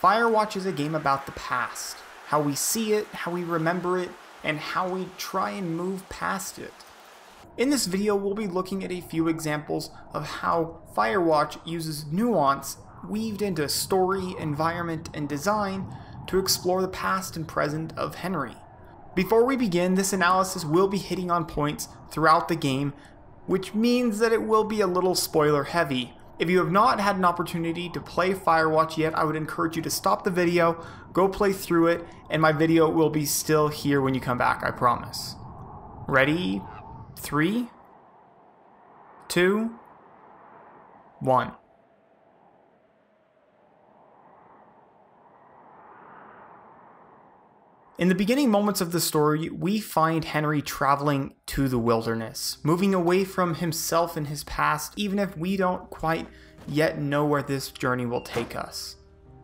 Firewatch is a game about the past, how we see it, how we remember it, and how we try and move past it. In this video, we'll be looking at a few examples of how Firewatch uses nuance weaved into story, environment, and design to explore the past and present of Henry. Before we begin, this analysis will be hitting on points throughout the game, which means that it will be a little spoiler heavy. If you have not had an opportunity to play Firewatch yet, I would encourage you to stop the video, go play through it, and my video will be still here when you come back, I promise. Ready? 3, 2, 1. In the beginning moments of the story, we find Henry traveling to the wilderness, moving away from himself and his past, even if we don't quite yet know where this journey will take us.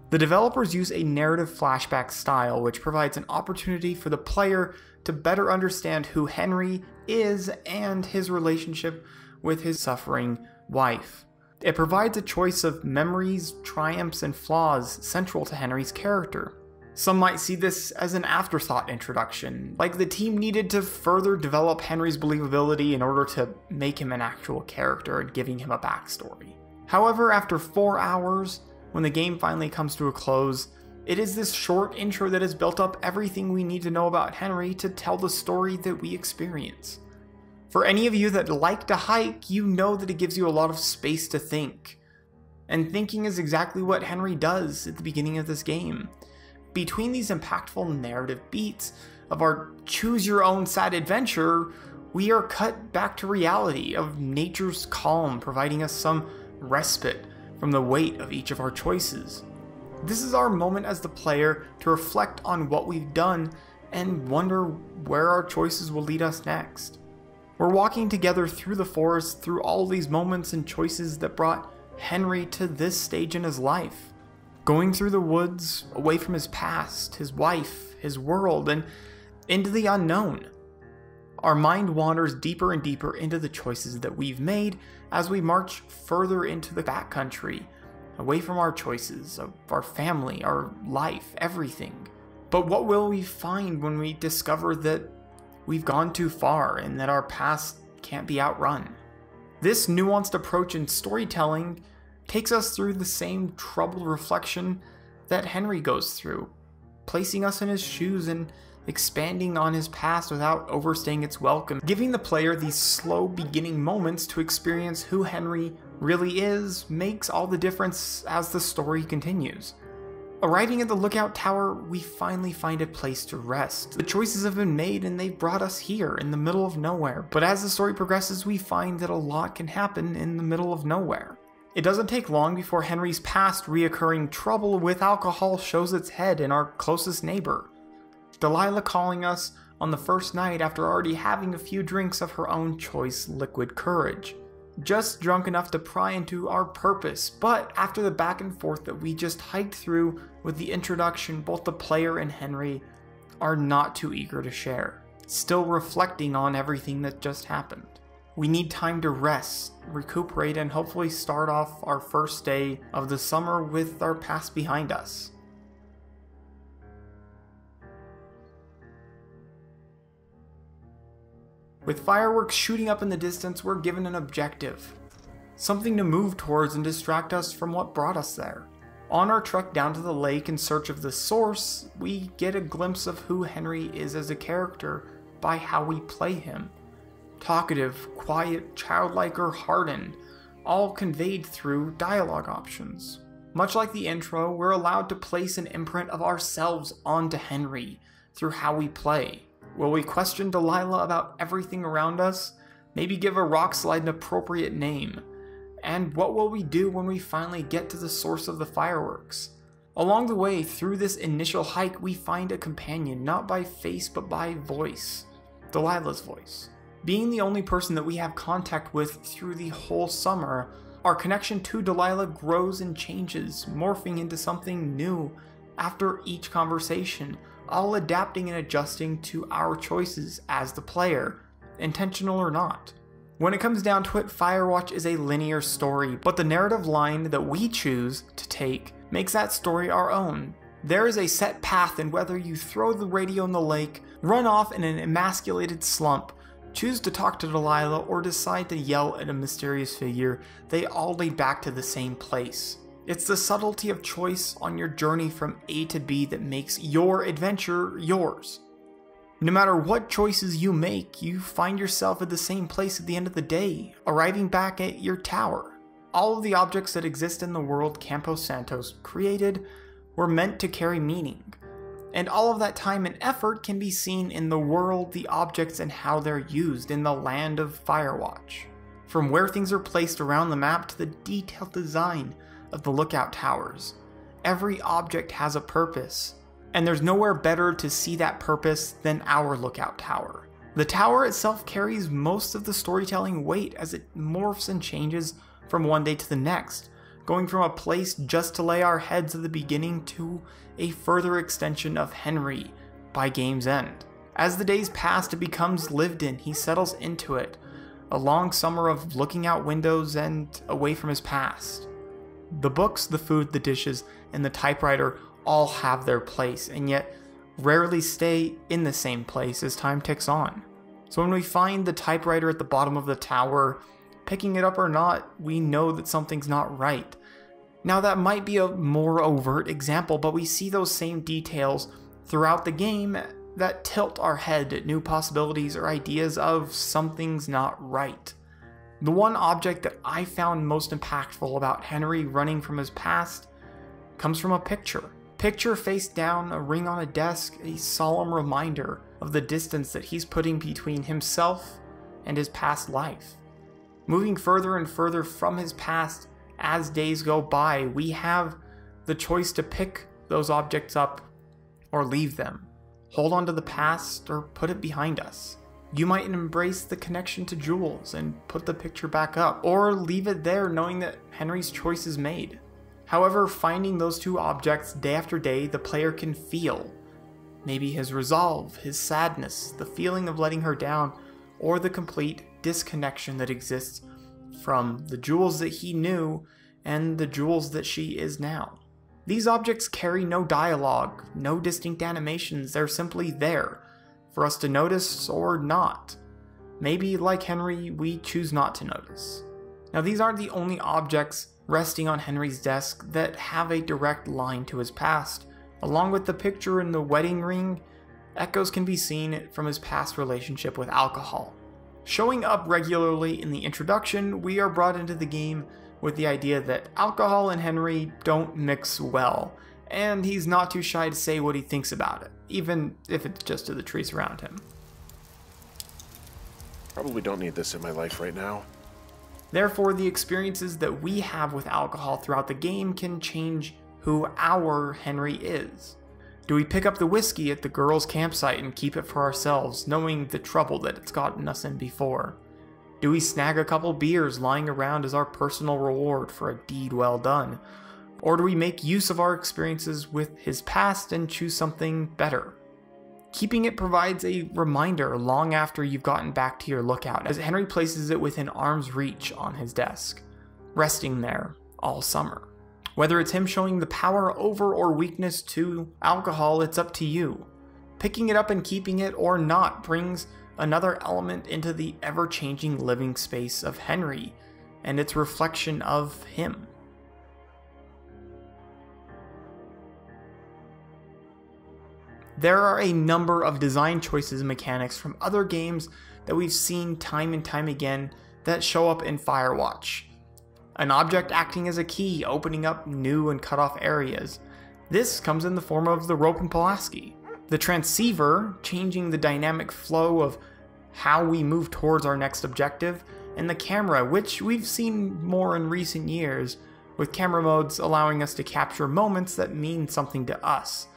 The developers use a narrative flashback style, which provides an opportunity for the player to better understand who Henry is and his relationship with his suffering wife. It provides a choice of memories, triumphs, and flaws central to Henry's character. Some might see this as an afterthought introduction, like the team needed to further develop Henry's believability in order to make him an actual character and giving him a backstory. However, after 4 hours, when the game finally comes to a close, it is this short intro that has built up everything we need to know about Henry to tell the story that we experience. For any of you that like to hike, you know that it gives you a lot of space to think. And thinking is exactly what Henry does at the beginning of this game. Between these impactful narrative beats of our choose-your-own sad adventure, we are cut back to reality of nature's calm, providing us some respite from the weight of each of our choices. This is our moment as the player to reflect on what we've done and wonder where our choices will lead us next. We're walking together through the forest, through all these moments and choices that brought Henry to this stage in his life. Going through the woods, away from his past, his wife, his world, and into the unknown. Our mind wanders deeper and deeper into the choices that we've made as we march further into the backcountry, away from our choices, of our family, our life, everything. But what will we find when we discover that we've gone too far and that our past can't be outrun? This nuanced approach in storytelling takes us through the same troubled reflection that Henry goes through, placing us in his shoes and expanding on his past without overstaying its welcome, giving the player these slow beginning moments to experience who Henry really is makes all the difference as the story continues. Arriving at the lookout tower, we finally find a place to rest. The choices have been made and they've brought us here in the middle of nowhere, but as the story progresses, we find that a lot can happen in the middle of nowhere. It doesn't take long before Henry's past reoccurring trouble with alcohol shows its head in our closest neighbor. Delilah calling us on the first night after already having a few drinks of her own choice liquid courage. Just drunk enough to pry into our purpose, but after the back and forth that we just hiked through with the introduction, both the player and Henry are not too eager to share, still reflecting on everything that just happened. We need time to rest, recuperate, and hopefully start off our first day of the summer with our past behind us. With fireworks shooting up in the distance, we're given an objective. Something to move towards and distract us from what brought us there. On our trek down to the lake in search of the source, we get a glimpse of who Henry is as a character by how we play him. Talkative, quiet, childlike, or hardened, all conveyed through dialogue options. Much like the intro, we're allowed to place an imprint of ourselves onto Henry through how we play. Will we question Delilah about everything around us? Maybe give a rock slide an appropriate name? And what will we do when we finally get to the source of the fireworks? Along the way, through this initial hike, we find a companion, not by face but by voice. Delilah's voice. Being the only person that we have contact with through the whole summer, our connection to Delilah grows and changes, morphing into something new after each conversation, all adapting and adjusting to our choices as the player, intentional or not. When it comes down to it, Firewatch is a linear story, but the narrative line that we choose to take makes that story our own. There is a set path, and whether you throw the radio in the lake, run off in an emasculated slump, choose to talk to Delilah, or decide to yell at a mysterious figure, they all lead back to the same place. It's the subtlety of choice on your journey from A to B that makes your adventure yours. No matter what choices you make, you find yourself at the same place at the end of the day, arriving back at your tower. All of the objects that exist in the world Campos Santos created were meant to carry meaning. And all of that time and effort can be seen in the world, the objects, and how they're used in the land of Firewatch. From where things are placed around the map to the detailed design of the lookout towers. Every object has a purpose, and there's nowhere better to see that purpose than our lookout tower. The tower itself carries most of the storytelling weight as it morphs and changes from one day to the next, going from a place just to lay our heads at the beginning to a further extension of Henry by game's end. As the days pass, it becomes lived in, he settles into it, a long summer of looking out windows and away from his past. The books, the food, the dishes, and the typewriter all have their place, and yet rarely stay in the same place as time ticks on. So when we find the typewriter at the bottom of the tower, picking it up or not, we know that something's not right. Now that might be a more overt example, but we see those same details throughout the game that tilt our head at new possibilities or ideas of something's not right. The one object that I found most impactful about Henry running from his past comes from a picture. Picture face down, a ring on a desk, a solemn reminder of the distance that he's putting between himself and his past life. Moving further and further from his past as days go by, we have the choice to pick those objects up or leave them, hold on to the past or put it behind us. You might embrace the connection to Jules and put the picture back up, or leave it there knowing that Henry's choice is made. However, finding those two objects day after day, the player can feel maybe his resolve, his sadness, the feeling of letting her down, or the complete disconnection that exists from the Jules that he knew and the Jules that she is now. These objects carry no dialogue, no distinct animations, they're simply there for us to notice or not. Maybe, like Henry, we choose not to notice. Now, these aren't the only objects resting on Henry's desk that have a direct line to his past. Along with the picture and the wedding ring, echoes can be seen from his past relationship with alcohol. Showing up regularly in the introduction, we are brought into the game with the idea that alcohol and Henry don't mix well, and he's not too shy to say what he thinks about it, even if it's just to the trees around him. Probably don't need this in my life right now. Therefore, the experiences that we have with alcohol throughout the game can change who our Henry is. Do we pick up the whiskey at the girls' campsite and keep it for ourselves, knowing the trouble that it's gotten us in before? Do we snag a couple beers lying around as our personal reward for a deed well done? Or do we make use of our experiences with his past and choose something better? Keeping it provides a reminder long after you've gotten back to your lookout, as Henry places it within arm's reach on his desk, resting there all summer. Whether it's him showing the power over or weakness to alcohol, it's up to you. Picking it up and keeping it or not brings another element into the ever-changing living space of Henry and its reflection of him. There are a number of design choices and mechanics from other games that we've seen time and time again that show up in Firewatch. An object acting as a key, opening up new and cut off areas. This comes in the form of the rope and Pulaski. The transceiver, changing the dynamic flow of how we move towards our next objective, and the camera, which we've seen more in recent years, with camera modes allowing us to capture moments that mean something to us,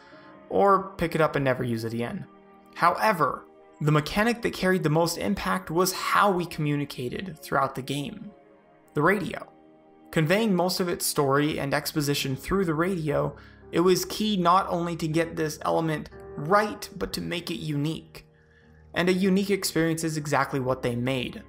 or pick it up and never use it again. However, the mechanic that carried the most impact was how we communicated throughout the game. The radio. Conveying most of its story and exposition through the radio, it was key not only to get this element right, but to make it unique. And a unique experience is exactly what they made.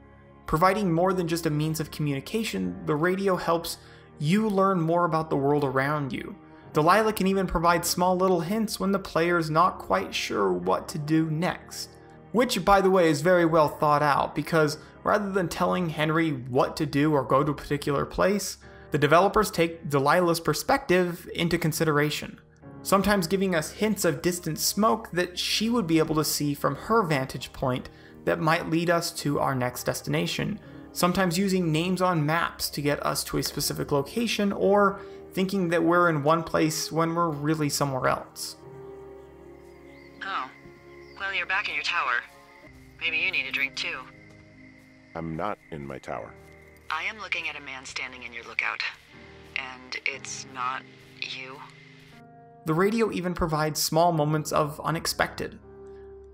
Providing more than just a means of communication, the radio helps you learn more about the world around you, Delilah can even provide small little hints when the player is not quite sure what to do next. Which, by the way, is very well thought out, because rather than telling Henry what to do or go to a particular place, the developers take Delilah's perspective into consideration, sometimes giving us hints of distant smoke that she would be able to see from her vantage point that might lead us to our next destination, sometimes using names on maps to get us to a specific location, or thinking that we're in one place when we're really somewhere else. Oh. Well, you're back in your tower. Maybe you need a drink too. I'm not in my tower. I am looking at a man standing in your lookout. And it's not you. The radio even provides small moments of unexpected,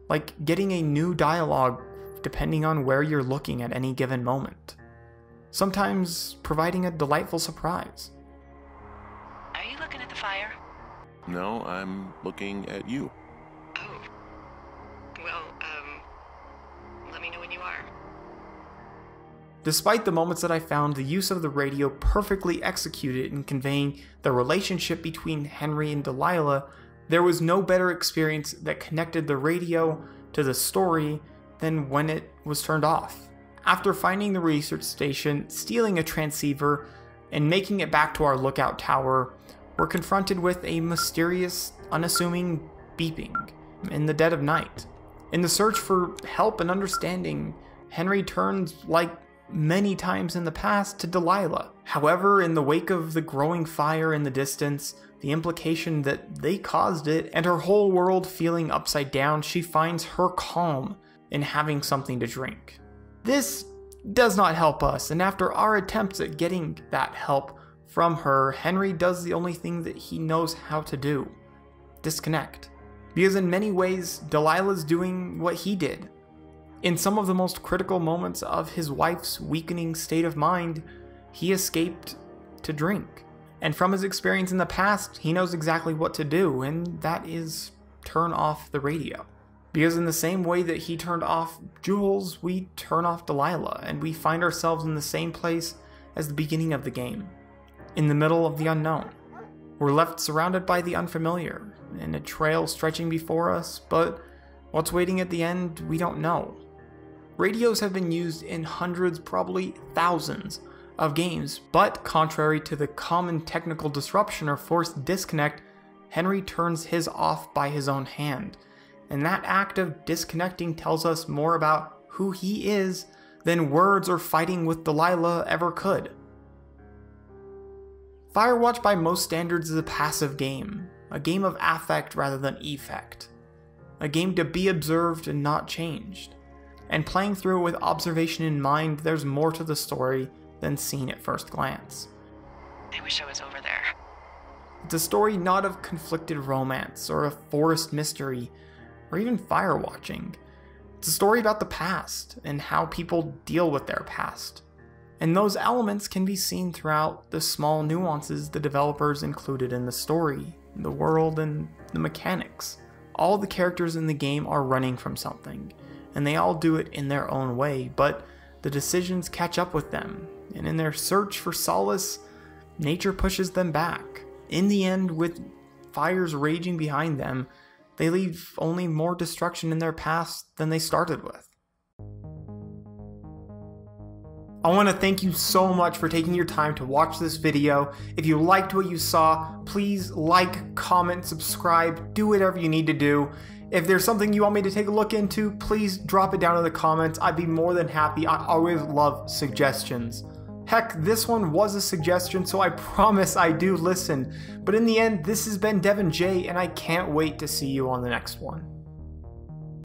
like getting a new dialogue depending on where you're looking at any given moment. Sometimes providing a delightful surprise. Are you looking at the fire? No, I'm looking at you. Oh. Well, let me know when you are. Despite the moments that I found the use of the radio perfectly executed in conveying the relationship between Henry and Delilah, there was no better experience that connected the radio to the story than when it was turned off. After finding the research station, stealing a transceiver, and making it back to our lookout tower, we're confronted with a mysterious, unassuming beeping in the dead of night. In the search for help and understanding, Henry turns, like many times in the past, to Delilah. However, in the wake of the growing fire in the distance, the implication that they caused it, and her whole world feeling upside down, she finds her calm in having something to drink. This does not help us, and after our attempts at getting that help from her, Henry does the only thing that he knows how to do: disconnect. Because in many ways, Delilah's doing what he did. In some of the most critical moments of his wife's weakening state of mind, he escaped to drink. And from his experience in the past, he knows exactly what to do, and that is turn off the radio. Because in the same way that he turned off Jules, we turn off Delilah, and we find ourselves in the same place as the beginning of the game, in the middle of the unknown. We're left surrounded by the unfamiliar, and a trail stretching before us, but what's waiting at the end, we don't know. Radios have been used in hundreds, probably thousands, of games, but contrary to the common technical disruption or forced disconnect, Henry turns his off by his own hand, and that act of disconnecting tells us more about who he is than words or fighting with Delilah ever could. Firewatch by most standards is a passive game, a game of affect rather than effect, a game to be observed and not changed. And playing through it with observation in mind, there's more to the story than seen at first glance. I wish I was over there. It's a story not of conflicted romance or a forest mystery or even firewatching. It's a story about the past and how people deal with their past. And those elements can be seen throughout the small nuances the developers included in the story, the world, and the mechanics. All the characters in the game are running from something, and they all do it in their own way, but the decisions catch up with them, and in their search for solace, nature pushes them back. In the end, with fires raging behind them, they leave only more destruction in their past than they started with. I want to thank you so much for taking your time to watch this video. If you liked what you saw, please like, comment, subscribe, do whatever you need to do. If there's something you want me to take a look into, please drop it down in the comments. I'd be more than happy. I always love suggestions. Heck, this one was a suggestion, so I promise I do listen. But in the end, this has been Devin J, and I can't wait to see you on the next one.